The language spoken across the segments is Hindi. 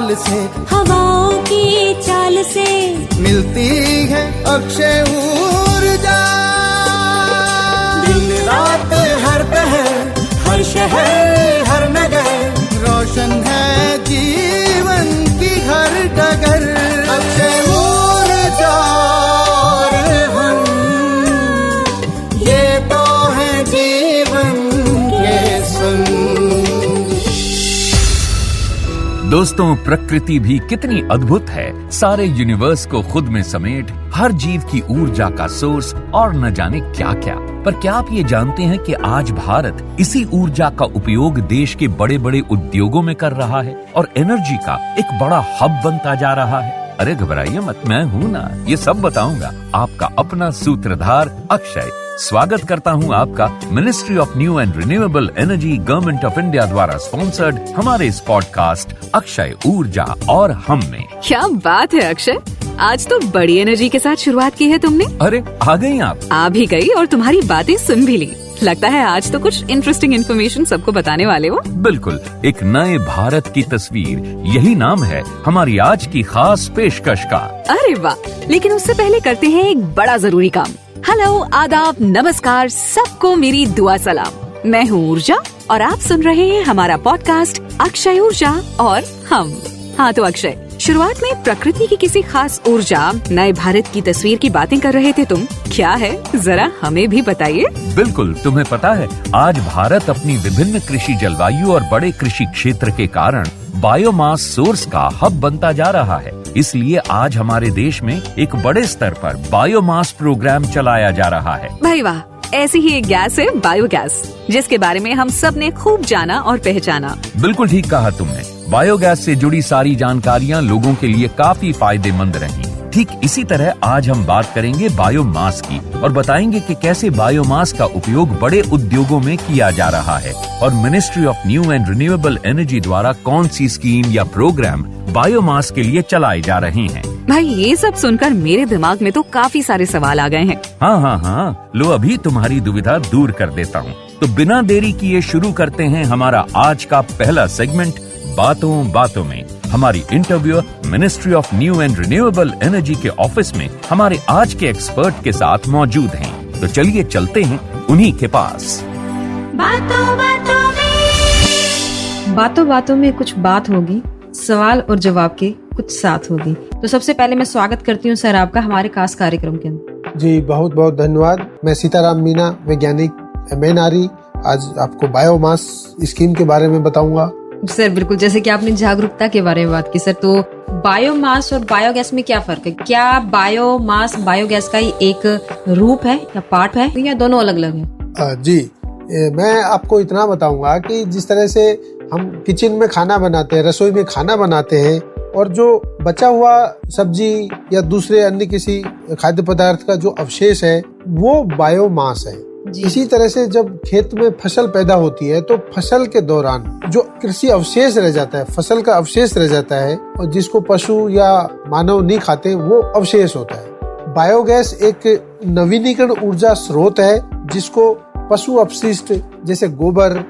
हाल से, हवाओं की चाल से मिलती है अक्षय ऊर्जा। दिन रात हर पहर, हर शहर हर नगर, रोशन है जीवन की हर डगर। अक्षय ऊर्जा हम, ये तो है जीवन के संग। दोस्तों, प्रकृति भी कितनी अद्भुत है। सारे यूनिवर्स को खुद में समेट हर जीव की ऊर्जा का सोर्स और न जाने क्या क्या। पर क्या आप ये जानते हैं कि आज भारत इसी ऊर्जा का उपयोग देश के बड़े बड़े उद्योगों में कर रहा है और एनर्जी का एक बड़ा हब बनता जा रहा है। अरे घबराइए मत, मैं हूँ ना, ये सब बताऊंगा। आपका अपना सूत्रधार अक्षय स्वागत करता हूँ आपका ministry of new and renewable energy government of India द्वारा स्पॉन्सर्ड हमारे इस पॉडकास्ट अक्षय ऊर्जा और हम में। क्या बात है अक्षय, आज तो बड़ी एनर्जी के साथ शुरुआत की है तुमने। अरे आ गई आप? आ भी गई और तुम्हारी बातें सुन भी ली। लगता है आज तो कुछ इंटरेस्टिंग इन्फॉर्मेशन सबको बताने वाले हो। बिल्कुल, एक नए भारत की तस्वीर, यही नाम है हमारी आज की खास पेशकश का। अरे वाह, लेकिन उससे पहले करते हैं एक बड़ा जरूरी काम। हेलो, आदाब, नमस्कार, सबको मेरी दुआ सलाम। मैं हूँ ऊर्जा और आप सुन रहे हैं हमारा पॉडकास्ट अक्षय ऊर्जा और हम। हाँ तो अक्षय, शुरुआत में प्रकृति की किसी खास ऊर्जा, नए भारत की तस्वीर की बातें कर रहे थे तुम। क्या है, जरा हमें भी बताइए। बिल्कुल, तुम्हें पता है आज भारत अपनी विभिन्न कृषि जलवायु और बड़े कृषि क्षेत्र के कारण बायोमास सोर्स का हब बनता जा रहा है। इसलिए आज हमारे देश में एक बड़े स्तर पर बायोमास प्रोग्राम चलाया जा रहा है। भाई वाह, ऐसी ही एक गैस है बायोगैस, जिसके बारे में हम सब ने खूब जाना और पहचाना। बिल्कुल ठीक कहा तुमने। बायोगैस से जुड़ी सारी जानकारियाँ लोगों के लिए काफी फायदेमंद रही। ठीक इसी तरह आज हम बात करेंगे बायोमास की और बताएंगे कि कैसे बायोमास का उपयोग बड़े उद्योगों में किया जा रहा है और ministry of new and renewable energy द्वारा कौन सी स्कीम या प्रोग्राम बायोमास के लिए चलाए जा रहे हैं। भाई ये सब सुनकर मेरे दिमाग में तो काफी सारे सवाल आ गए हैं। हाँ, लो अभी तुम्हारी दुविधा दूर कर देता हूँ। तो बिना देरी किए शुरू करते हैं हमारा आज का पहला सेगमेंट, बातों बातों में। हमारी interview ministry of new and renewable energy के ऑफिस में हमारे आज के एक्सपर्ट के साथ मौजूद हैं। तो चलिए चलते हैं उन्हीं के पास। बातों बातों में, बातों बातों में कुछ बात होगी, सवाल और जवाब के कुछ साथ होगी। तो सबसे पहले मैं स्वागत करती हूँ सर आपका हमारे खास कार्यक्रम के अंदर। जी बहुत बहुत धन्यवाद। मैं सीताराम मीना, वैज्ञानिक MNRE, आज आपको बायोमास स्कीम के बारे में बताऊंगा। सर बिल्कुल, जैसे कि आपने जागरूकता के बारे में बात की सर, तो बायोमास और बायोगैस में क्या फर्क है? क्या बायोमास बायोगैस का ही एक रूप है या पार्ट है या दोनों अलग अलग है? जी मैं आपको इतना बताऊंगा कि जिस तरह से हम किचन में खाना बनाते हैं, रसोई में खाना बनाते हैं और जो बचा हुआ सब्जी या दूसरे अन्य किसी खाद्य पदार्थ का जो अवशेष है वो बायोमास है। इसी तरह से जब खेत में फसल पैदा होती है तो फसल के दौरान जो कृषि अवशेष रह जाता है, फसल का अवशेष रह जाता है और जिसको पशु या मानव नहीं खाते, वो अवशेष होता है। बायोगैस एक नवीनीकरण ऊर्जा स्रोत है जिसको पशु अपशिष्ट जैसे गोबर,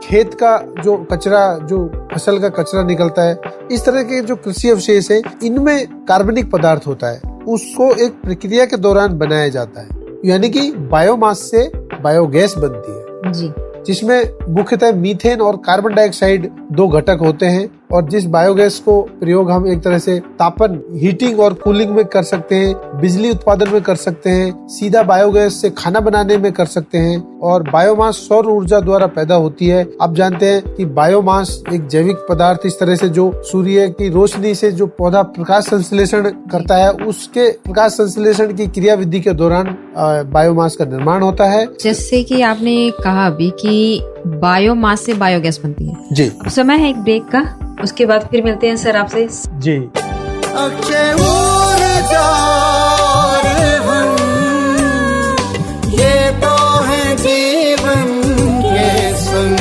खेत का जो कचरा, जो फसल का कचरा निकलता है, इस तरह के जो कृषि अवशेष है, इनमें कार्बनिक पदार्थ होता है, उसको एक प्रक्रिया के दौरान बनाया जाता है। यानी कि बायोमास से बायोगैस बनती है जी, जिसमें मुख्यतः मीथेन और कार्बन डाइऑक्साइड दो घटक होते हैं। और जिस बायोगैस को प्रयोग हम एक तरह से तापन, हीटिंग और कूलिंग में कर सकते हैं, बिजली उत्पादन में कर सकते हैं, सीधा बायोगैस से खाना बनाने में कर सकते हैं। और बायोमास सौर ऊर्जा द्वारा पैदा होती है। आप जानते हैं कि बायोमास एक जैविक पदार्थ, इस तरह से जो सूर्य की रोशनी से जो पौधा प्रकाश संश्लेषण करता है, उसके प्रकाश संश्लेषण की क्रियाविधि के दौरान बायोमास का निर्माण होता है। जैसे कि आपने कहा अभी कि बायोमास से बायोगैस बनती है जी। समय है एक ब्रेक का, उसके बाद फिर मिलते हैं सर आपसे। जी अक्षय ऊर्जा हम, ये तो है जीवन के संग।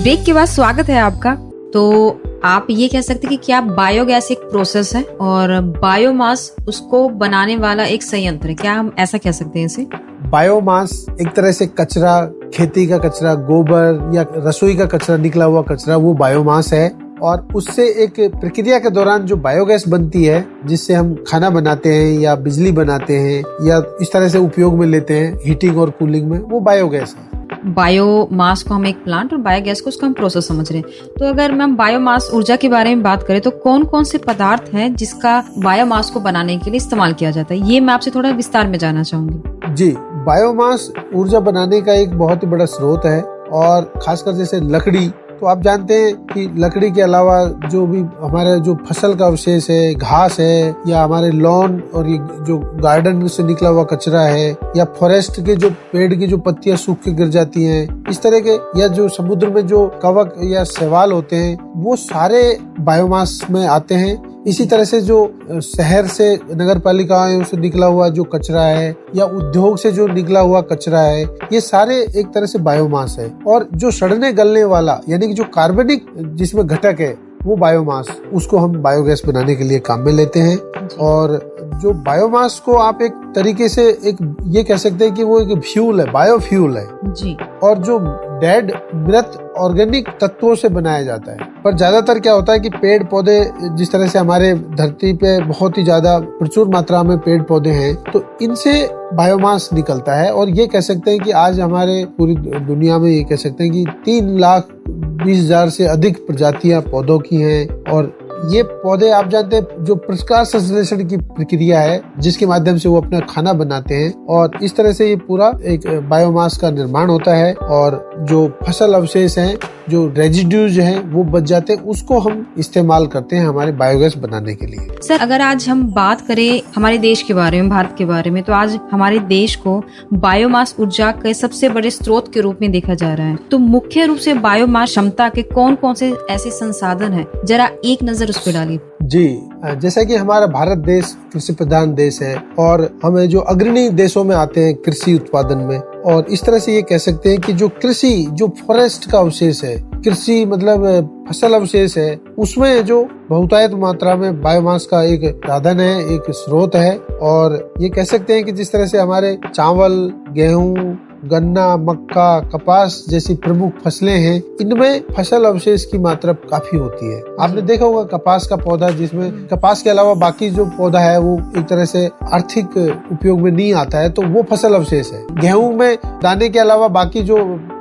ब्रेक के बाद स्वागत है आपका। तो आप ये कह सकते हैं कि क्या बायोगैस एक प्रोसेस है और बायोमास उसको बनाने वाला एक संयंत्र है, क्या हम ऐसा कह सकते हैं इसे? बायोमास एक तरह से कचरा, खेती का कचरा, गोबर या रसोई का कचरा, निकला हुआ कचरा, वो बायोमास है। और उससे एक प्रक्रिया के दौरान जो बायोगैस बनती है, जिससे हम खाना बनाते हैं या बिजली बनाते हैं या इस तरह से उपयोग में लेते हैं हीटिंग और कूलिंग में, वो बायोगैस है। बायोमास को हम एक प्लांट और बायोगैस को उसका हम प्रोसेस समझ रहे हैं। तो अगर हम बायोमास ऊर्जा के बारे में बात करें तो कौन कौन से पदार्थ हैं जिसका बायोमास को बनाने के लिए इस्तेमाल किया जाता है, ये मैं आपसे थोड़ा विस्तार में जानना चाहूंगी। जी, बायोमास ऊर्जा बनाने का एक बहुत ही बड़ा स्रोत है और खासकर जैसे लकड़ी, तो आप जानते हैं कि लकड़ी के अलावा जो भी हमारे जो फसल का अवशेष है, घास है, या हमारे लॉन और ये जो गार्डन से निकला हुआ कचरा है, या फॉरेस्ट के जो पेड़ की जो पत्तियां सूख के गिर जाती हैं, इस तरह के, या जो समुद्र में जो कवक या शैवाल होते हैं, वो सारे बायोमास में आते हैं। इसी तरह से जो शहर से नगर पालिकाओं से निकला हुआ जो कचरा है या उद्योग से जो निकला हुआ कचरा है, ये सारे एक तरह से बायोमास है। और जो सड़ने गलने वाला यानी कि जो कार्बनिक जिसमें घटक है, वो बायोमास, उसको हम बायोगैस बनाने के लिए काम में लेते हैं। और जो बायोमास को आप एक तरीके से एक ये कह सकते हैं कि वो एक फ्यूल है, बायोफ्यूल है जी। और जो डेड मृत ऑर्गेनिक तत्वों से बनाया जाता है। पर ज्यादातर क्या होता है कि पेड़ पौधे, जिस तरह से हमारे धरती पे बहुत ही ज्यादा प्रचुर मात्रा में पेड़ पौधे हैं, तो इनसे बायोमास निकलता है। और ये कह सकते हैं कि आज हमारे पूरी दुनिया में ये कह सकते हैं कि 3,20,000 से अधिक प्रजातियां पौधों की हैं। और ये पौधे आप जानते हैं जो प्रकाश संश्लेषण की प्रक्रिया है, जिसके माध्यम से वो अपना खाना बनाते हैं, और इस तरह से ये पूरा एक बायोमास का निर्माण होता है। और जो फसल अवशेष हैं, जो रेजिड्यूज हैं, वो बच जाते हैं, उसको हम इस्तेमाल करते हैं हमारे बायोगैस बनाने के लिए। सर, अगर आज हम बात करें हमारे देश के बारे में, भारत के बारे में, तो आज हमारे देश को बायोमास ऊर्जा के सबसे बड़े स्रोत के रूप में देखा जा रहा है। तो मुख्य रूप से बायोमास क्षमता के कौन कौन से ऐसे संसाधन हैं, जरा एक नजर उस पर डालिए। जी, जैसा कि हमारा भारत देश कृषि प्रधान देश है और हमें जो अग्रणी देशों में आते हैं कृषि उत्पादन में, और इस तरह से ये कह सकते हैं कि जो कृषि, जो फॉरेस्ट का अवशेष है, कृषि मतलब फसल अवशेष है, उसमें जो बहुतायत मात्रा में बायोमास का एक साधन है, एक स्रोत है। और ये कह सकते हैं कि जिस तरह से हमारे चावल, गेहूं, गन्ना, मक्का, कपास जैसी प्रमुख फसलें हैं, इनमें फसल अवशेष की मात्रा काफी होती है। आपने देखा होगा कपास का पौधा, जिसमें कपास के अलावा बाकी जो पौधा है वो एक तरह से आर्थिक उपयोग में नहीं आता है, तो वो फसल अवशेष है। गेहूं में दाने के अलावा बाकी जो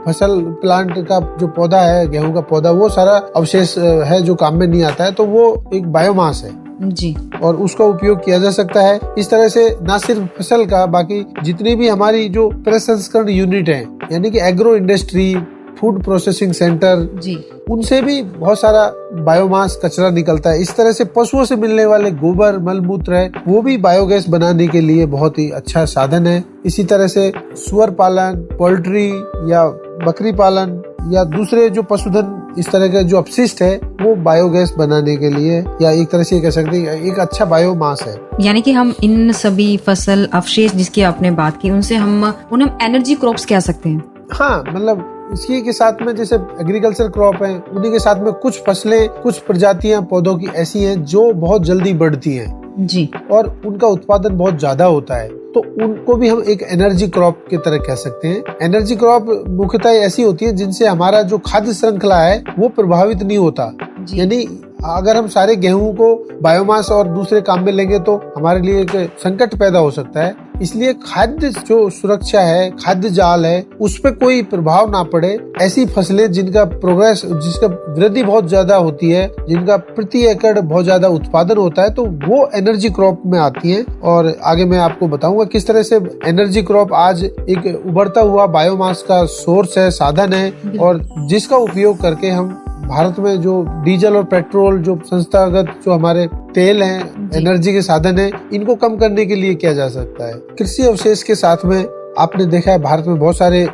फसल प्लांट का जो पौधा है, गेहूं का पौधा, वो सारा अवशेष है जो काम में नहीं आता है, तो वो एक बायोमास है जी। और उसका उपयोग किया जा सकता है। इस तरह से ना सिर्फ फसल का, बाकी जितनी भी हमारी जो प्रसंस्करण यूनिट है, यानी कि agro industry, food processing centre जी, उनसे भी बहुत सारा बायोमास कचरा निकलता है। इस तरह से पशुओं से मिलने वाले गोबर, मल मूत्र है, वो भी बायोगैस बनाने के लिए बहुत ही अच्छा साधन है। इसी तरह से सुअर पालन, पोल्ट्री या बकरी पालन या दूसरे जो पशुधन, इस तरह के जो अपशिष्ट है, वो बायोगैस बनाने के लिए, या एक तरह से कह सकते हैं एक अच्छा बायोमास है। यानी कि हम इन सभी फसल अवशेष जिसकी आपने बात की, उनसे हम उन्हें एनर्जी क्रॉप्स कह सकते हैं। हाँ, मतलब इसी के साथ में जैसे एग्रीकल्चर क्रॉप है, उन्हीं के साथ में कुछ फसलें, कुछ प्रजातियां पौधों की ऐसी हैं जो बहुत जल्दी बढ़ती हैं जी, और उनका उत्पादन बहुत ज्यादा होता है, तो उनको भी हम एक एनर्जी क्रॉप की तरह कह सकते हैं। एनर्जी क्रॉप मुख्यतः ऐसी होती है जिनसे हमारा जो खाद्य श्रृंखला है वो प्रभावित नहीं होता। यानी अगर हम सारे गेहूं को बायोमास और दूसरे काम में लेंगे तो हमारे लिए एक संकट पैदा हो सकता है। इसलिए खाद्य जो सुरक्षा है, खाद्य जाल है, उस पर कोई प्रभाव ना पड़े, ऐसी फसलें जिनका प्रोग्रेस, जिसका वृद्धि बहुत ज्यादा होती है, जिनका प्रति एकड़ बहुत ज्यादा उत्पादन होता है, तो वो एनर्जी क्रॉप में आती हैं। और आगे मैं आपको बताऊंगा किस तरह से एनर्जी क्रॉप आज एक उभरता हुआ बायोमास का सोर्स है, साधन है, और जिसका उपयोग करके हम भारत में जो डीजल और पेट्रोल, जो संस्थागत जो हमारे तेल हैं, एनर्जी के साधन हैं, इनको कम करने के लिए किया जा सकता है। कृषि अवशेष के साथ में आपने देखा है भारत में बहुत सारे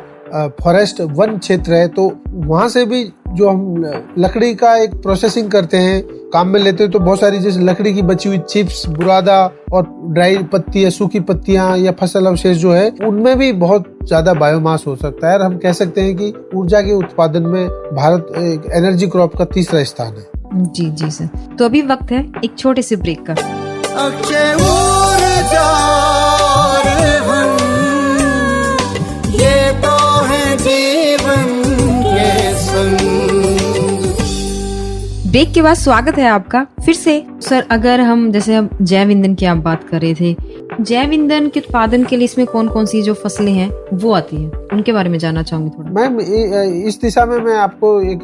फॉरेस्ट, वन क्षेत्र है, तो वहाँ से भी जो हम लकड़ी का एक प्रोसेसिंग करते हैं, काम में लेते हैं, तो बहुत सारी जैसे लकड़ी की बची हुई चिप्स, बुरादा और ड्राई पत्ती, सूखी पत्तियां या फसल अवशेष जो है, उनमें भी बहुत ज्यादा बायोमास हो सकता है। और हम कह सकते हैं कि ऊर्जा के उत्पादन में भारत एक एनर्जी क्रॉप का तीसरा स्थान है। जी जी सर, तो अभी वक्त है एक छोटे से ब्रेक का। अक्षय ऊर्जा हम, ये तो है जीवन के संग। ब्रेक के बाद स्वागत है आपका फिर से। सर, अगर हम जैसे अब जैव ईंधन की आप बात कर रहे थे, जैव ईंधन के उत्पादन के लिए इसमें कौन कौन सी जो फसलें हैं वो आती हैं, उनके बारे में जानना चाहूंगी थोड़ा। मैम, इस दिशा में मैं आपको एक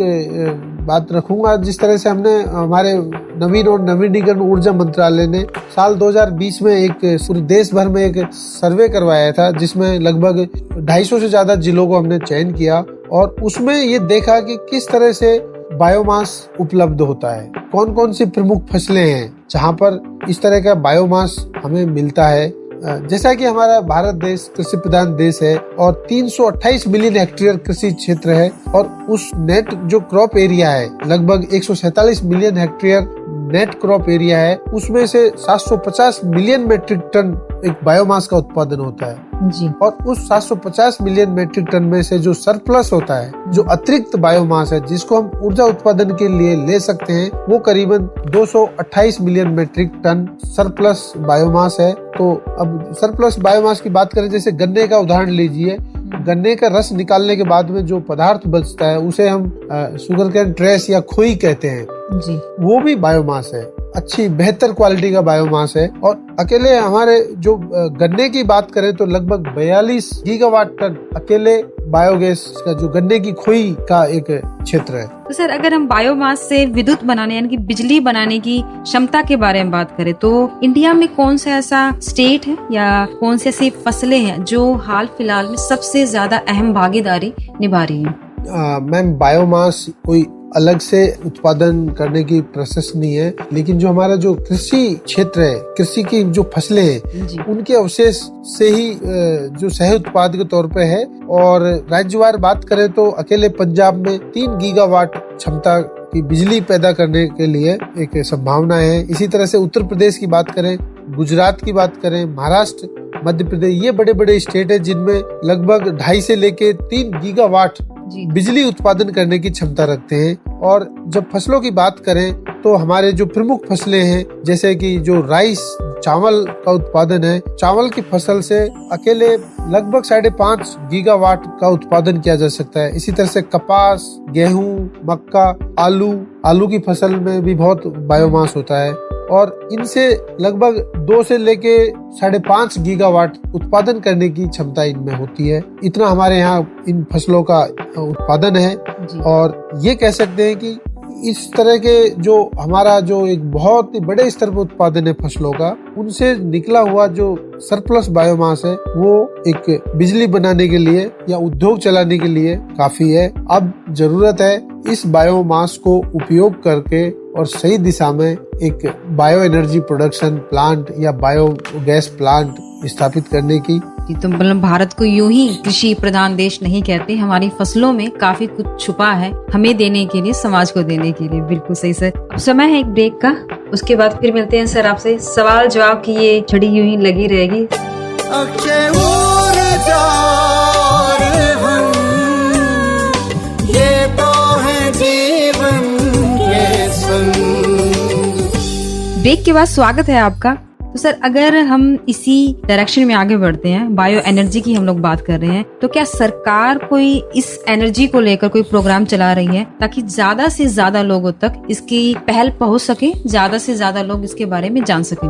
बात रखूंगा। जिस तरह से हमने हमारे नवीन और नवीनीकरण ऊर्जा मंत्रालय ने साल 2020 में एक पूरे देश भर में एक सर्वे करवाया था, जिसमें लगभग 250 से ज्यादा जिलों को हमने चयन किया और उसमें ये देखा कि किस तरह से बायोमास उपलब्ध होता है, कौन कौन सी प्रमुख फसलें हैं जहां पर इस तरह का बायोमास हमें मिलता है। जैसा कि हमारा भारत देश कृषि प्रधान देश है और 328 मिलियन हेक्टेयर कृषि क्षेत्र है और उस नेट जो क्रॉप एरिया है लगभग 147 million hectare net crop area है, उसमें से 750 मिलियन मेट्रिक टन एक बायोमास का उत्पादन होता है जी। और उस 750 मिलियन मेट्रिक टन में से जो सरप्लस होता है, जो अतिरिक्त बायोमास है जिसको हम ऊर्जा उत्पादन के लिए ले सकते हैं, वो करीबन 228 million metric ton surplus biomass है। तो अब सरप्लस बायोमास की बात करें, जैसे गन्ने का उदाहरण लीजिए, गन्ने का रस निकालने के बाद में जो पदार्थ बचता है उसे हम शुगर कैन ट्रेस या खोई कहते हैं जी। वो भी बायोमास है, अच्छी बेहतर क्वालिटी का बायोमास है। और अकेले हमारे जो गन्ने की बात करें तो लगभग 42 गीगावाट टन अकेले बायोगैस का जो गन्ने की खोई का एक क्षेत्र है। तो सर, अगर हम बायोमास से विद्युत बनाने यानी कि बिजली बनाने की क्षमता के बारे में बात करें तो इंडिया में कौन सा ऐसा स्टेट है या कौन सी ऐसी फसलें हैं जो हाल फिलहाल में सबसे ज्यादा अहम भागीदारी निभा रही हैं? मैम, बायोमास कोई अलग से उत्पादन करने की प्रोसेस नहीं है, लेकिन जो हमारा जो कृषि क्षेत्र है, कृषि की जो फसलें हैं उनके अवशेष से ही जो सह उत्पाद के तौर पे है। और राज्यवार बात करें तो अकेले पंजाब में 3 गीगावाट क्षमता की बिजली पैदा करने के लिए एक संभावना है। इसी तरह से उत्तर प्रदेश की बात करें, गुजरात की बात करें, महाराष्ट्र, मध्य प्रदेश, ये बड़े बड़े स्टेट है जिनमें लगभग 2.5 से लेके 3 गीगावाट बिजली उत्पादन करने की क्षमता रखते हैं। और जब फसलों की बात करें तो हमारे जो प्रमुख फसलें हैं, जैसे कि जो राइस चावल का उत्पादन है, चावल की फसल से अकेले लगभग 5.5 गीगावाट का उत्पादन किया जा सकता है। इसी तरह से कपास, गेहूं, मक्का, आलू की फसल में भी बहुत बायोमास होता है और इनसे लगभग 2 से लेके 5.5 गीगावाट उत्पादन करने की क्षमता इनमें होती है। इतना हमारे यहाँ इन फसलों का उत्पादन है और ये कह सकते हैं कि इस तरह के जो हमारा जो एक बहुत ही बड़े स्तर पर उत्पादन है फसलों का, उनसे निकला हुआ जो सरप्लस बायोमास है वो एक बिजली बनाने के लिए या उद्योग चलाने के लिए काफी है। अब जरूरत है इस बायोमास को उपयोग करके और सही दिशा में एक बायो एनर्जी प्रोडक्शन प्लांट या बायोगैस प्लांट स्थापित करने की। तो मतलब भारत को यूं ही कृषि प्रधान देश नहीं कहते, हमारी फसलों में काफी कुछ छुपा है हमें देने के लिए, समाज को देने के लिए। बिल्कुल सही सर। अब समय है एक ब्रेक का, उसके बाद फिर मिलते हैं सर आपसे। सवाल जवाब की ये छड़ी यूं ही लगी रहेगी। अक्षय ऊर्जा हम, ये तो है जीवन के संग। ब्रेक के बाद स्वागत है आपका। तो सर, अगर हम इसी डायरेक्शन में आगे बढ़ते हैं, बायो एनर्जी की हम लोग बात कर रहे हैं, तो क्या सरकार कोई इस एनर्जी को लेकर कोई प्रोग्राम चला रही है ताकि ज्यादा से ज्यादा लोगों तक इसकी पहल पहुंच सके, ज्यादा से ज्यादा लोग इसके बारे में जान सकें?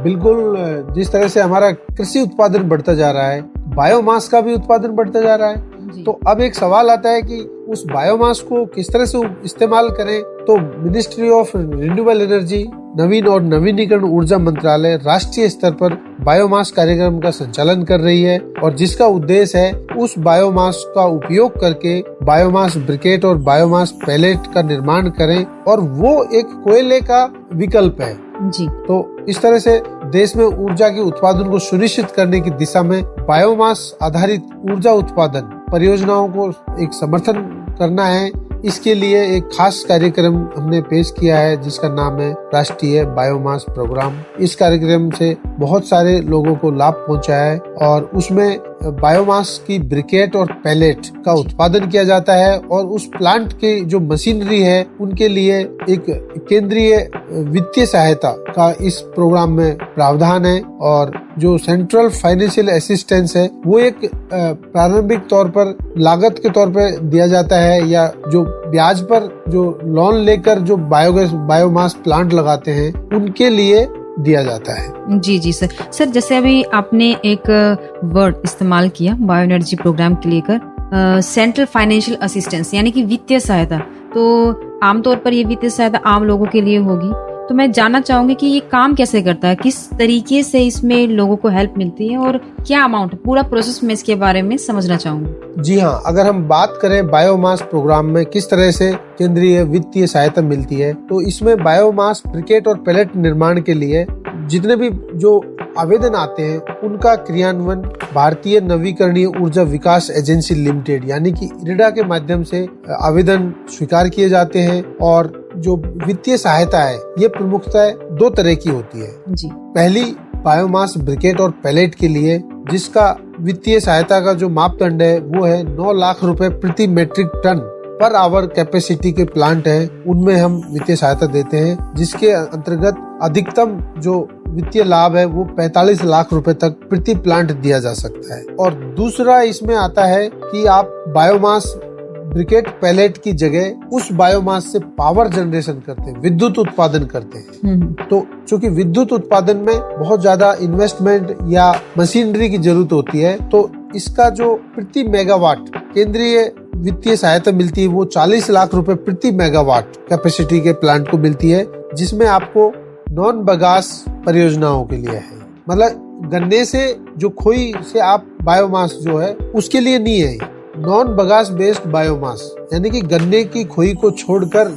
बिल्कुल। जिस तरह से हमारा कृषि उत्पादन बढ़ता जा रहा है, बायोमास का भी उत्पादन बढ़ता जा रहा है, तो अब एक सवाल आता है कि उस बायोमास को किस तरह से इस्तेमाल करें। तो मिनिस्ट्री ऑफ रिन्यूएबल एनर्जी, नवीन और नवीनीकरण ऊर्जा मंत्रालय राष्ट्रीय स्तर पर बायोमास कार्यक्रम का संचालन कर रही है और जिसका उद्देश्य है उस बायोमास का उपयोग करके बायोमास ब्रिकेट और बायोमास पैलेट का निर्माण करें और वो एक कोयले का विकल्प है जी। तो इस तरह से देश में ऊर्जा के उत्पादन को सुनिश्चित करने की दिशा में बायोमास आधारित ऊर्जा उत्पादन परियोजनाओं को एक समर्थन करना है। इसके लिए एक खास कार्यक्रम हमने पेश किया है जिसका नाम है राष्ट्रीय बायोमास प्रोग्राम। इस कार्यक्रम से बहुत सारे लोगों को लाभ पहुंचा है और उसमें बायोमास की ब्रिकेट और पैलेट का उत्पादन किया जाता है और उस प्लांट की जो मशीनरी है उनके लिए एक केंद्रीय वित्तीय सहायता का इस प्रोग्राम में प्रावधान है और जो सेंट्रल फाइनेंशियल असिस्टेंस है वो एक प्रारंभिक तौर पर लागत के तौर पर दिया जाता है, या जो ब्याज पर जो लोन लेकर जो बायोमास प्लांट लगाते हैं उनके लिए दिया जाता है। जी सर जैसे अभी आपने एक वर्ड इस्तेमाल किया बायो एनर्जी प्रोग्राम के लेकर, सेंट्रल फाइनेंशियल असिस्टेंस यानी कि वित्तीय सहायता। तो आमतौर पर ये वित्तीय सहायता आम लोगों के लिए होगी, तो मैं जानना चाहूंगी कि ये काम कैसे करता है, किस तरीके से इसमें लोगों को हेल्प मिलती है और क्या अमाउंट, पूरा प्रोसेस में इसके बारे में समझना चाहूंगी। जी हाँ, अगर हम बात करें बायोमास प्रोग्राम में किस तरह से केंद्रीय वित्तीय सहायता मिलती है, तो इसमें बायोमास ब्रिकेट और पैलेट निर्माण के लिए जितने भी जो आवेदन आते हैं उनका क्रियान्वयन भारतीय नवीकरणीय ऊर्जा विकास एजेंसी लिमिटेड यानी कि इरडा के माध्यम से आवेदन स्वीकार किए जाते हैं। और जो वित्तीय सहायता है ये प्रमुखतः दो तरह की होती है। जी। पहली बायोमास ब्रिकेट और पैलेट के लिए, जिसका वित्तीय सहायता का जो मापदंड है वो है 9 लाख रुपए प्रति metric ton per hour capacity के प्लांट है, उनमें हम वित्तीय सहायता देते हैं, जिसके अंतर्गत अधिकतम जो वित्तीय लाभ है वो 45 लाख रुपए तक प्रति प्लांट दिया जा सकता है। और दूसरा इसमें आता है कि आप बायोमास ब्रिकेट पैलेट की जगह उस बायोमास से पावर जनरेशन करते हैं, विद्युत उत्पादन करते हैं। तो चूंकि विद्युत उत्पादन में बहुत ज्यादा इन्वेस्टमेंट या मशीनरी की जरूरत होती है, तो इसका जो प्रति मेगावाट केंद्रीय वित्तीय सहायता मिलती है वो 40 लाख रुपए प्रति मेगावाट कैपेसिटी के प्लांट को मिलती है, जिसमें आपको नॉन बगास परियोजनाओं के लिए है। मतलब गन्ने से जो खोई से आप बायोमास जो है उसके लिए नहीं है, नॉन बगास बेस्ड बायोमास यानी कि गन्ने की खोई को छोड़कर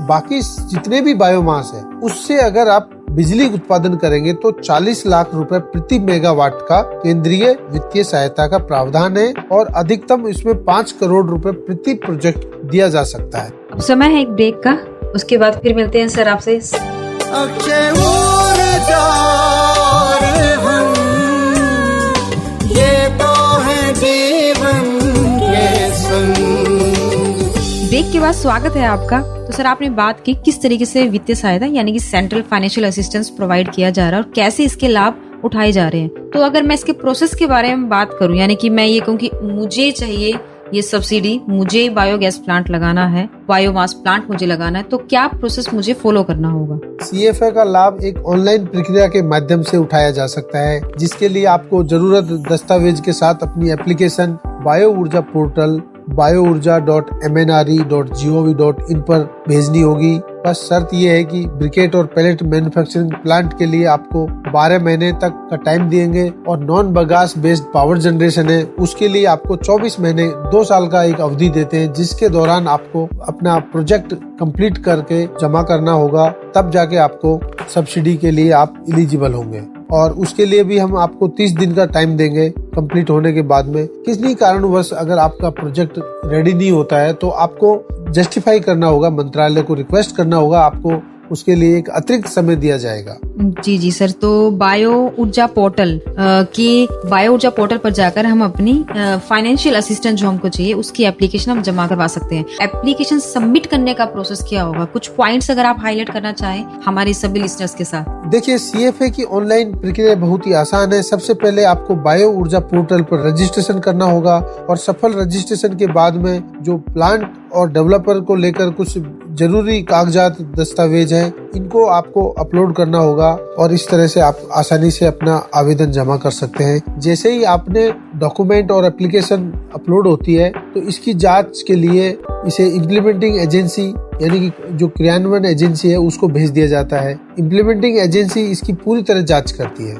बाकी जितने भी बायोमास है उससे अगर आप बिजली उत्पादन करेंगे तो 40 लाख रुपए प्रति मेगावाट का केंद्रीय वित्तीय सहायता का प्रावधान है और अधिकतम इसमें 5 करोड़ रुपए प्रति प्रोजेक्ट दिया जा सकता है। अब समय है एक ब्रेक का, उसके बाद फिर मिलते हैं सर आपसे। अक्षय ऊर्जा हम, ये तो है जीवन के संग। ब्रेक के बाद स्वागत है आपका। तो सर आपने बात की किस तरीके से वित्तीय सहायता यानी कि सेंट्रल फाइनेंशियल असिस्टेंस प्रोवाइड किया जा रहा है और कैसे इसके लाभ उठाए जा रहे हैं। तो अगर मैं इसके प्रोसेस के बारे में बात करूं, यानी कि मैं ये कहूं कि मुझे चाहिए ये सब्सिडी, मुझे बायोगैस प्लांट लगाना है, बायोमास प्लांट मुझे लगाना है, तो क्या प्रोसेस मुझे फॉलो करना होगा? CFA का लाभ एक ऑनलाइन प्रक्रिया के माध्यम से उठाया जा सकता है, जिसके लिए आपको जरूरत दस्तावेज के साथ अपनी एप्लीकेशन बायो ऊर्जा पोर्टल biourja.mnre.gov.in पर भेजनी होगी। बस शर्त ये है कि ब्रिकेट और पैलेट मैन्युफैक्चरिंग प्लांट के लिए आपको 12 महीने तक का टाइम देंगे और non bagasse based power generation है उसके लिए आपको 24 महीने 2 साल का एक अवधि देते हैं, जिसके दौरान आपको अपना प्रोजेक्ट कंप्लीट करके जमा करना होगा, तब जाके आपको सब्सिडी के लिए आप एलिजिबल होंगे। और उसके लिए भी हम आपको 30 दिन का टाइम देंगे कंप्लीट होने के बाद में। किसी कारणवश अगर आपका प्रोजेक्ट रेडी नहीं होता है तो आपको जस्टिफाई करना होगा, मंत्रालय को रिक्वेस्ट करना होगा, आपको उसके लिए एक अतिरिक्त समय दिया जाएगा। जी सर। तो बायो ऊर्जा पोर्टल पर जाकर हम अपनी फाइनेंशियल असिस्टेंस जो हमको चाहिए उसकी एप्लीकेशन हम जमा करवा सकते हैं। एप्लीकेशन सबमिट करने का प्रोसेस क्या होगा, कुछ पॉइंट्स अगर आप हाईलाइट करना चाहें हमारे सभी लिसनर्स के साथ। देखिए, CFA की ऑनलाइन प्रक्रिया बहुत ही आसान है। सबसे पहले आपको बायो ऊर्जा पोर्टल पर रजिस्ट्रेशन करना होगा और सफल रजिस्ट्रेशन के बाद में जो प्लांट और डेवलपर को लेकर कुछ जरूरी कागजात दस्तावेज हैं, इनको आपको अपलोड करना होगा और इस तरह से आप आसानी से अपना आवेदन जमा कर सकते हैं। जैसे ही आपने डॉक्यूमेंट और एप्लीकेशन अपलोड होती है तो इसकी जांच के लिए इसे इम्प्लीमेंटिंग एजेंसी यानी कि जो क्रियान्वयन एजेंसी है उसको भेज दिया जाता है। इम्प्लीमेंटिंग एजेंसी इसकी पूरी तरह जांच करती है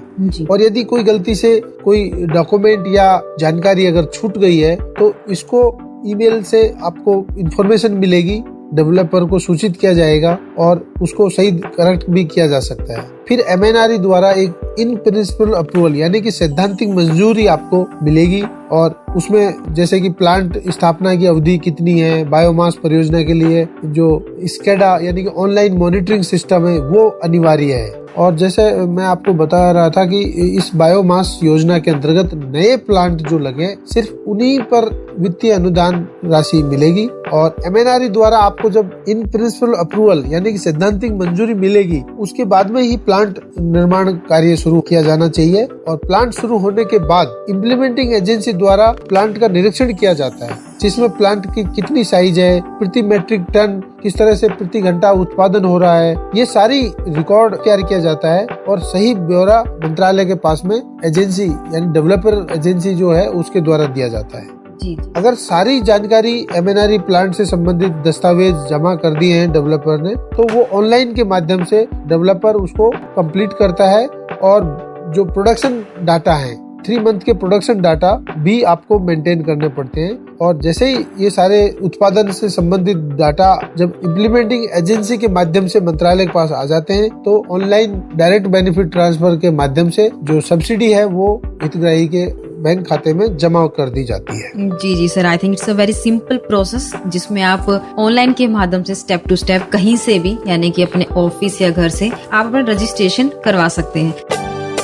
और यदि कोई गलती से कोई डॉक्यूमेंट या जानकारी अगर छूट गई है तो इसको ईमेल से आपको इन्फॉर्मेशन मिलेगी, डेवलपर को सूचित किया जाएगा और उसको सही करेक्ट भी किया जा सकता है। फिर MNRE द्वारा एक इन प्रिंसिपल अप्रूवल यानी कि सैद्धांतिक मंजूरी आपको मिलेगी और उसमें जैसे कि प्लांट स्थापना की अवधि कितनी है, बायोमास परियोजना के लिए जो स्केडा यानी कि ऑनलाइन मॉनिटरिंग सिस्टम है वो अनिवार्य है। और जैसे मैं आपको बता रहा था कि इस बायोमास योजना के अंतर्गत नए प्लांट जो लगे सिर्फ उन्हीं पर वित्तीय अनुदान राशि मिलेगी और MNRE द्वारा आपको जब इन प्रिंसिपल अप्रूवल यानी कि सैद्धांतिक मंजूरी मिलेगी उसके बाद में ही प्लांट निर्माण कार्य शुरू किया जाना चाहिए और प्लांट शुरू होने के बाद इम्प्लीमेंटिंग एजेंसी द्वारा प्लांट का निरीक्षण किया जाता है, जिसमें प्लांट की कितनी साइज है, प्रति मेट्रिक टन किस तरह से प्रति घंटा उत्पादन हो रहा है, ये सारी रिकॉर्ड तैयार किया जाता है और सही ब्यौरा मंत्रालय के पास में एजेंसी यानी डेवलपर एजेंसी जो है उसके द्वारा दिया जाता है। जी। अगर सारी जानकारी MNRE प्लांट से संबंधित दस्तावेज जमा कर दिए हैं डेवलपर ने, तो वो ऑनलाइन के माध्यम से डेवलपर उसको कंप्लीट करता है और जो प्रोडक्शन डाटा है 3 मंथ के प्रोडक्शन डाटा भी आपको मेंटेन करने पड़ते हैं। और जैसे ही ये सारे उत्पादन से संबंधित डाटा जब इम्प्लीमेंटिंग एजेंसी के माध्यम से मंत्रालय के पास आ जाते हैं, तो ऑनलाइन डायरेक्ट बेनिफिट ट्रांसफर के माध्यम से जो सब्सिडी है वो हितग्राही के बैंक खाते में जमा कर दी जाती है। जी sir, I think it's a very simple process जिसमें आप ऑनलाइन के माध्यम से स्टेप टू स्टेप कहीं से भी यानी कि अपने ऑफिस या घर से आप अपना रजिस्ट्रेशन करवा सकते हैं।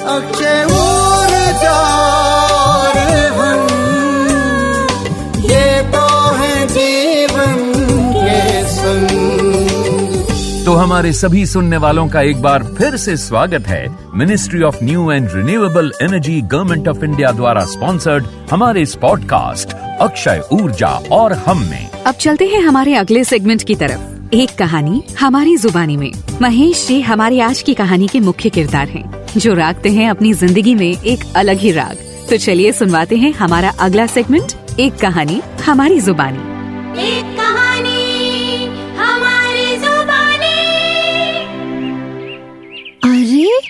अक्षय ऊर्जा हम, ये तो है जीवन के संग। तो हमारे सभी सुनने वालों का एक बार फिर से स्वागत है ministry of new and renewable energy government of India द्वारा स्पॉन्सर्ड हमारे इस पॉडकास्ट अक्षय ऊर्जा और हम में। अब चलते हैं हमारे अगले सेगमेंट की तरफ। एक कहानी हमारी जुबानी में। महेश जी हमारी आज की कहानी के मुख्य किरदार हैं, जो रागते हैं अपनी जिंदगी में एक अलग ही राग। तो चलिए सुनवाते हैं हमारा अगला सेगमेंट, एक कहानी हमारी जुबानी। एक कहानी हमारी जुबानी। अरे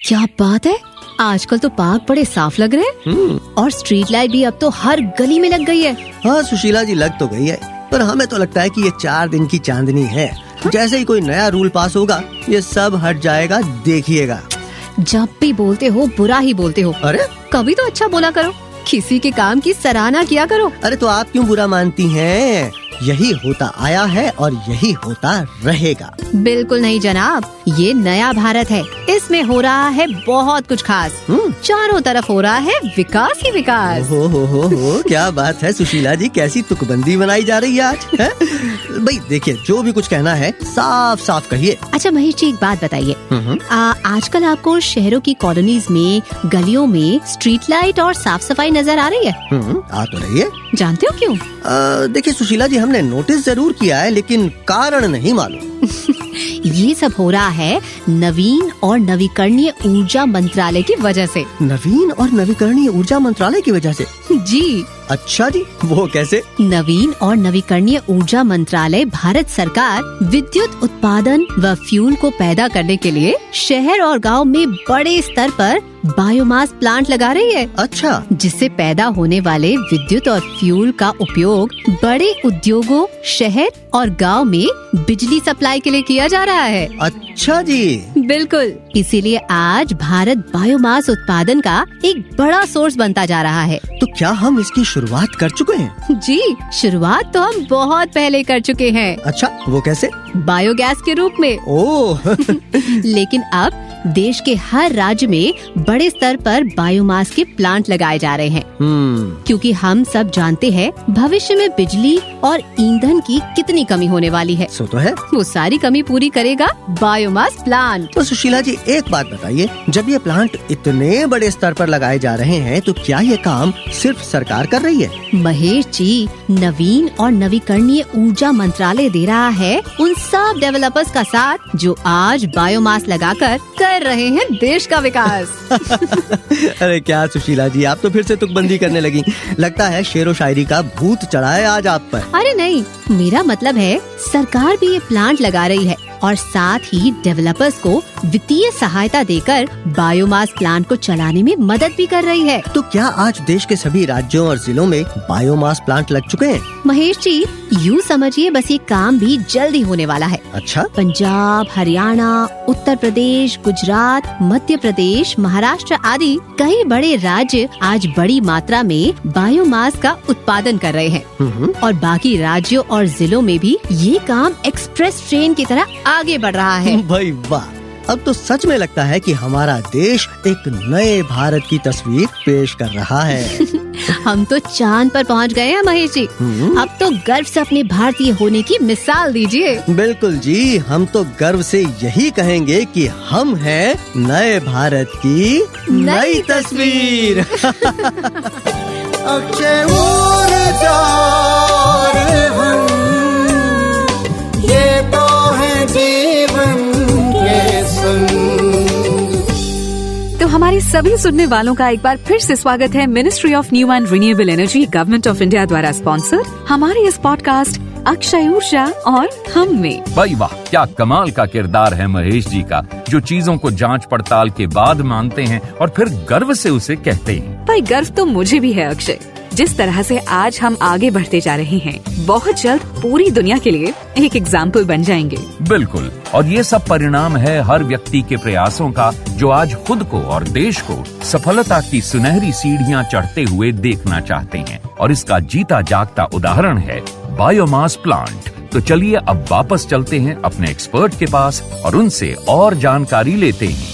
क्या बात है, आजकल तो पार्क बड़े साफ लग रहे हैं और स्ट्रीट लाइट भी अब तो हर गली में लग गई है। हाँ सुशीला जी, लग तो गई है, पर हमें तो लगता है कि ये 4 दिन की चांदनी है। जैसे ही कोई नया रूल पास होगा ये सब हट जाएगा, देखिएगा। जब भी बोलते हो बुरा ही बोलते हो। अरे कभी तो अच्छा बोला करो, किसी के काम की सराहना किया करो। अरे तो आप क्यों बुरा मानती हैं? यही होता आया है और यही होता रहेगा। बिल्कुल नहीं जनाब, ये नया भारत है, इसमें हो रहा है बहुत कुछ खास। चारों तरफ हो रहा है विकास ही विकास। हो क्या बात है सुशीला जी, कैसी तुकबंदी बनाई जा रही है आज है? भाई देखिए, जो भी कुछ कहना है साफ साफ कहिए। अच्छा महेश जी, एक बात बताइए, आजकल आपको शहरों की कॉलोनीज में, गलियों में स्ट्रीट लाइट और साफ सफाई नजर आ रही है? आ तो रही है। जानते हो क्यों? देखिए सुशीला जी, हमने नोटिस जरूर किया है, लेकिन कारण नहीं मालूम। ये सब हो रहा है नवीन और नवीकरणीय ऊर्जा मंत्रालय की वजह से। नवीन और नवीकरणीय ऊर्जा मंत्रालय की वजह से? जी। अच्छा जी, वो कैसे? नवीन और नवीकरणीय ऊर्जा मंत्रालय भारत सरकार विद्युत उत्पादन व फ्यूल को पैदा करने के लिए शहर और गांव में बड़े स्तर पर बायोमास प्लांट लगा रही है। अच्छा। जिससे पैदा होने वाले विद्युत और फ्यूल का उपयोग बड़े उद्योगों, शहर और गांव में बिजली सप्लाई के लिए किया जा रहा है। अच्छा जी। बिल्कुल, इसीलिए आज भारत बायोमास उत्पादन का एक बड़ा सोर्स बनता जा रहा है। तो क्या हम इसकी शुरुआत कर चुके हैं? जी, शुरुआत तो हम बहुत पहले कर चुके हैं। अच्छा, वो कैसे? बायोगैस के रूप में। ओह लेकिन अब देश के हर राज्य में बड़े स्तर पर बायोमास के प्लांट लगाए जा रहे हैं। क्योंकि हम सब जानते हैं भविष्य में बिजली और ईंधन की कितनी कमी होने वाली है। सो तो है। वो सारी कमी पूरी करेगा बायोमास प्लांट। तो सुशीला जी, एक बात बताइए, जब ये प्लांट इतने बड़े स्तर पर लगाए जा रहे हैं तो क्या ये काम सिर्फ सरकार कर रही है? महेश जी, नवीन और नवीकरणीय ऊर्जा मंत्रालय दे रहा है उन सब डेवलपर्स का साथ जो आज बायोमास लगाकर कर रहे हैं देश का विकास। अरे क्या सुशीला जी, आप तो फिर से तुकबंदी करने लगी। लगता है शेरो शायरी का भूत चढ़ा है आज आप पर। अरे नहीं, मेरा मतलब है सरकार भी ये प्लांट लगा रही है और साथ ही डेवलपर्स को वित्तीय सहायता देकर बायोमास प्लांट को चलाने में मदद भी कर रही है। तो क्या आज देश के सभी राज्यों और जिलों में बायोमास प्लांट लग चुके हैं? महेश जी, यूँ समझिए बस ये काम भी जल्दी होने वाला है। अच्छा। पंजाब, हरियाणा, उत्तर प्रदेश, गुजरात, मध्य प्रदेश, महाराष्ट्र आदि कई बड़े राज्य आज बड़ी मात्रा में बायोमास का उत्पादन कर रहे हैं और बाकी राज्यों और जिलों में भी ये काम एक्सप्रेस ट्रेन की तरह आगे बढ़ रहा है। भाई वाह, अब तो सच में लगता है कि हमारा देश एक नए भारत की तस्वीर पेश कर रहा है। हम तो चांद पर पहुंच गए हैं महेश जी। अब तो गर्व से अपने भारतीय होने की मिसाल दीजिए। बिल्कुल जी, हम तो गर्व से यही कहेंगे कि हम हैं नए भारत की नई तस्वीर। अक्षय ऊर्जा हम, ये तो है जीवन के संग। तो हमारे सभी सुनने वालों का एक बार फिर से स्वागत है ministry of new and renewable energy government of India द्वारा स्पॉन्सर हमारे इस पॉडकास्ट अक्षय ऊर्जा और हम में। भाई वाह, क्या कमाल का किरदार है महेश जी का, जो चीजों को जांच पड़ताल के बाद मानते हैं और फिर गर्व से उसे कहते हैं। भाई गर्व तो मुझे भी है अक्षय, जिस तरह से आज हम आगे बढ़ते जा रहे हैं, बहुत जल्द पूरी दुनिया के लिए एक एग्जाम्पल बन जाएंगे। बिल्कुल, और ये सब परिणाम है हर व्यक्ति के प्रयासों का, जो आज खुद को और देश को सफलता की सुनहरी सीढ़ियां चढ़ते हुए देखना चाहते हैं। और इसका जीता जागता उदाहरण है बायोमास प्लांट। तो चलिए अब वापस चलते हैं अपने एक्सपर्ट के पास और उनसे और जानकारी लेते हैं।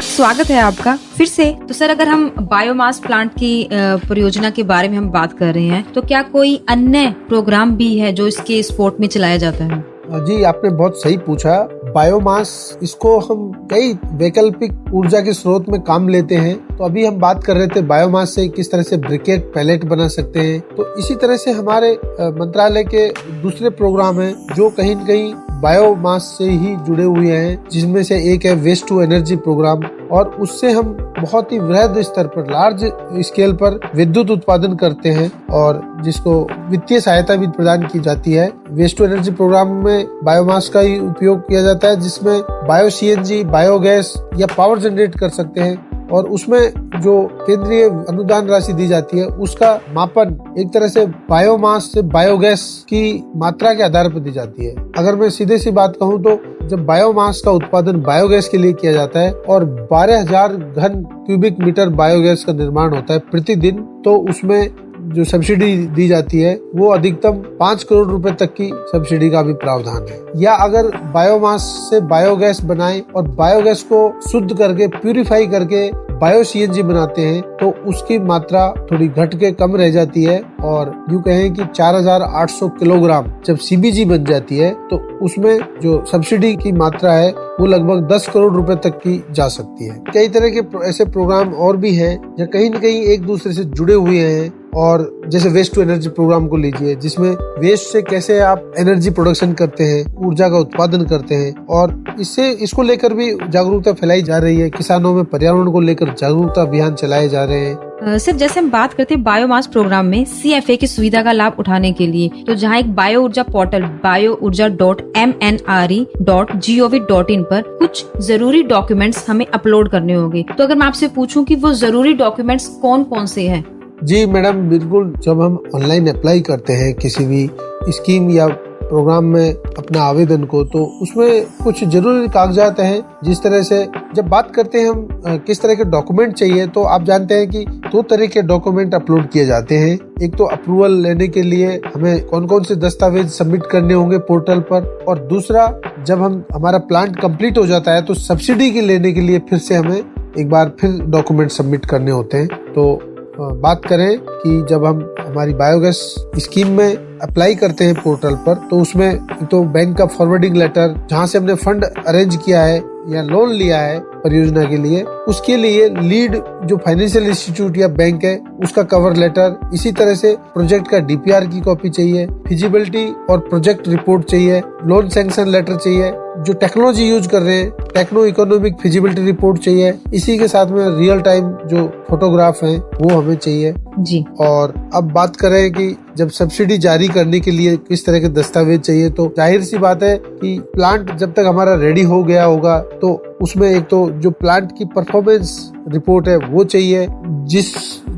स्वागत है आपका फिर से। तो सर, अगर हम बायोमास प्लांट की परियोजना के बारे में हम बात कर रहे हैं, तो क्या कोई अन्य प्रोग्राम भी है जो इसके स्पोर्ट में चलाया जाता है? जी, आपने बहुत सही पूछा। बायोमास, इसको हम कई वैकल्पिक ऊर्जा के स्रोत में काम लेते हैं। तो अभी हम बात कर रहे थे बायोमास से किस तरह से ब्रिकेट पैलेट बना सकते हैं। तो इसी तरह से हमारे मंत्रालय के दूसरे प्रोग्राम हैं जो कहीं न कहीं बायोमास से ही जुड़े हुए हैं, जिसमें से एक है वेस्ट टू एनर्जी प्रोग्राम, और उससे हम बहुत ही वृहद स्तर पर, लार्ज स्केल पर विद्युत उत्पादन करते हैं और जिसको वित्तीय सहायता भी प्रदान की जाती है। वेस्ट टू एनर्जी प्रोग्राम में बायोमास का ही उपयोग किया जाता है, जिसमें बायो सीएनजी, बायोगैस या पावर जनरेट कर सकते हैं। और उसमें जो केंद्रीय अनुदान राशि दी जाती है, उसका मापन एक तरह से बायोमास से बायोगैस की मात्रा के आधार पर दी जाती है। अगर मैं सीधे सी बात कहूँ तो जब बायोमास का उत्पादन बायोगैस के लिए किया जाता है और 12,000 घन क्यूबिक मीटर बायोगैस का निर्माण होता है प्रतिदिन, तो उसमें जो सब्सिडी दी जाती है वो अधिकतम 5 करोड़ रुपए तक की सब्सिडी का भी प्रावधान है। या अगर बायोमास से बायोगैस बनाएं और बायोगैस को शुद्ध करके प्यूरिफाई करके बायो सीएनजी बनाते हैं, तो उसकी मात्रा थोड़ी घट के कम रह जाती है और यूँ कहें कि 4,800 किलोग्राम जब सीबीजी बन जाती है, तो उसमें जो सब्सिडी की मात्रा है वो लगभग 10 करोड़ रुपए तक की जा सकती है। कई तरह के ऐसे प्रोग्राम और भी हैं जो कहीं न कहीं एक दूसरे से जुड़े हुए हैं। और जैसे वेस्ट टू एनर्जी प्रोग्राम को लीजिए, जिसमें वेस्ट से कैसे आप एनर्जी प्रोडक्शन करते हैं, ऊर्जा का उत्पादन करते हैं, और इसको लेकर भी जागरूकता फैलाई जा रही है। किसानों में पर्यावरण को लेकर जागरूकता अभियान चलाए जा रहे हैं। सर, जैसे हम बात करते हैं बायोमास प्रोग्राम में CFA की सुविधा का लाभ उठाने के लिए, तो जहाँ एक बायो ऊर्जा पोर्टल biourja.mnre.gov.in पर कुछ जरूरी डॉक्यूमेंट्स हमें अपलोड करने होंगे। तो अगर मैं आपसे पूछूं कि वो जरूरी डॉक्यूमेंट्स कौन कौन से हैं? जी मैडम, बिल्कुल। जब हम ऑनलाइन अप्लाई करते हैं किसी भी स्कीम या प्रोग्राम में अपना आवेदन को, तो उसमें कुछ जरूरी कागजात हैं। जिस तरह से जब बात करते हैं हम किस तरह के डॉक्यूमेंट चाहिए, तो आप जानते हैं कि 2 तरह के डॉक्यूमेंट अपलोड किए जाते हैं। एक तो अप्रूवल लेने के लिए हमें कौन कौन से दस्तावेज सबमिट करने होंगे पोर्टल पर, और दूसरा जब हमारा प्लांट कंप्लीट हो जाता है तो सब्सिडी के लेने के लिए फिर से हमें एक बार फिर डॉक्यूमेंट सबमिट करने होते हैं। तो बात करें कि जब हम हमारी बायोगैस स्कीम में अप्लाई करते हैं पोर्टल पर, तो उसमें तो बैंक का फॉरवर्डिंग लेटर, जहां से हमने फंड अरेंज किया है या लोन लिया है परियोजना के लिए, उसके लिए लीड जो फाइनेंशियल इंस्टीट्यूट या बैंक है उसका कवर लेटर, इसी तरह से प्रोजेक्ट का DPR की कॉपी चाहिए, फिजिबिलिटी और प्रोजेक्ट रिपोर्ट चाहिए, लोन सैंक्शन लेटर चाहिए, जो टेक्नोलॉजी यूज कर रहे हैं टेक्नो इकोनॉमिक फिजिबिलिटी रिपोर्ट चाहिए, इसी के साथ में रियल टाइम जो फोटोग्राफ हैं वो हमें चाहिए जी। और अब बात करें कि जब सब्सिडी जारी करने के लिए किस तरह के दस्तावेज चाहिए, तो जाहिर सी बात है कि प्लांट जब तक हमारा रेडी हो गया होगा तो उसमें एक तो जो प्लांट की परफॉर्मेंस रिपोर्ट है वो चाहिए, जिस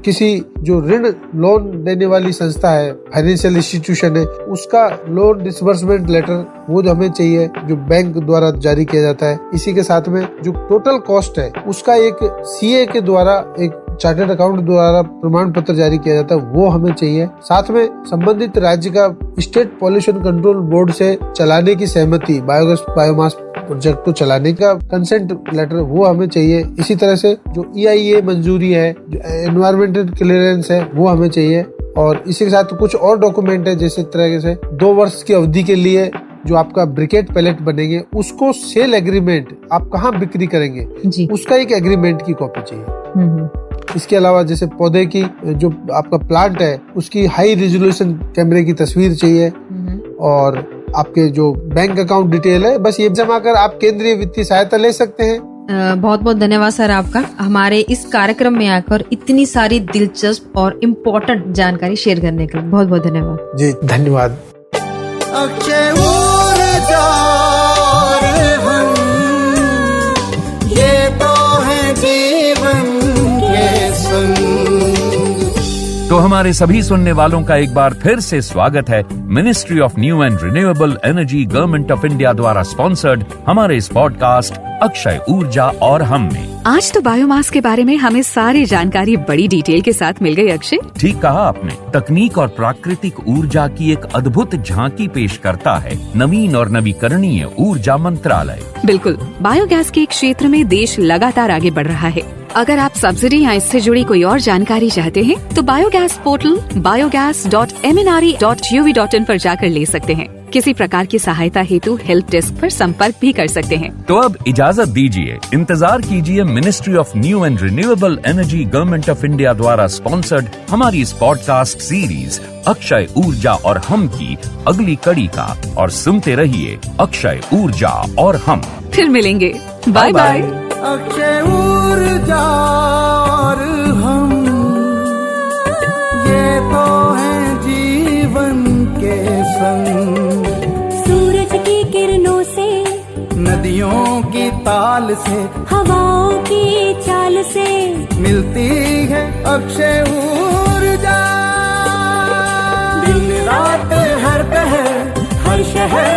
किसी जो ऋण लोन देने वाली संस्था है, फाइनेंशियल इंस्टीट्यूशन है, उसका लोन डिसबर्समेंट लेटर वो हमें चाहिए जो बैंक द्वारा जारी किया जाता है। इसी के साथ में जो टोटल कॉस्ट है उसका एक CA के द्वारा, एक चार्टर्ड अकाउंट द्वारा प्रमाण पत्र जारी किया जाता है, वो हमें चाहिए। साथ में संबंधित राज्य का स्टेट पॉल्यूशन कंट्रोल बोर्ड से चलाने की सहमति बायोमास प्रोजेक्ट को चलाने का कंसेंट लेटर वो हमें चाहिए। इसी तरह से जो EIA मंजूरी है, जो एनवायरमेंटल क्लियरेंस है वो हमें चाहिए। और इसी के साथ कुछ और डॉक्यूमेंट है, जैसे तरह से 2 वर्ष की अवधि के लिए जो आपका ब्रिकेट पैलेट बनेंगे उसको सेल एग्रीमेंट, आप कहाँ बिक्री करेंगे जी। उसका एक एग्रीमेंट की कॉपी चाहिए। इसके अलावा जैसे पौधे की जो आपका प्लांट है उसकी हाई रेजोल्यूशन कैमरे की तस्वीर चाहिए। और आपके जो बैंक अकाउंट डिटेल है, बस ये जमा कर आप केंद्रीय वित्तीय सहायता ले सकते हैं। बहुत बहुत धन्यवाद सर आपका हमारे इस कार्यक्रम में आकर इतनी सारी दिलचस्प और इम्पोर्टेंट जानकारी शेयर करने के लिए बहुत बहुत धन्यवाद। जी धन्यवाद। अक्षय ऊर्जा और हम, ये तो है जीवन के संग। तो हमारे सभी सुनने वालों का एक बार फिर से स्वागत है ministry of new and renewable energy government of India द्वारा स्पॉन्सर्ड हमारे इस पॉडकास्ट अक्षय ऊर्जा और हम में। आज तो बायोमास के बारे में हमें सारी जानकारी बड़ी डिटेल के साथ मिल गई अक्षय। ठीक कहा आपने। तकनीक और प्राकृतिक ऊर्जा की एक अद्भुत झांकी पेश करता है नवीन और नवीकरणीय ऊर्जा मंत्रालय। बिल्कुल, बायोगैस के क्षेत्र में देश लगातार आगे बढ़ रहा है। अगर आप सब्सिडी या इससे जुड़ी कोई और जानकारी चाहते हैं तो बायोगैस पोर्टल biogas.mnre.gov.in पर जाकर ले सकते हैं। किसी प्रकार की सहायता हेतु हेल्प डेस्क पर संपर्क भी कर सकते हैं। तो अब इजाजत दीजिए, इंतजार कीजिए ministry of new and renewable energy government of India द्वारा स्पॉन्सर्ड हमारी इस पॉडकास्ट सीरीज अक्षय ऊर्जा और हम की अगली कड़ी का, और सुनते रहिए अक्षय ऊर्जा और हम। फिर मिलेंगे। Bye bye. अक्षय ऊर्जा और हम, ये तो है जीवन के संग। सूरज की किरणों से, नदियों की ताल से, हवाओं की चाल से मिलती है अक्षय ऊर्जा। दिन रात हर पहर हर शहर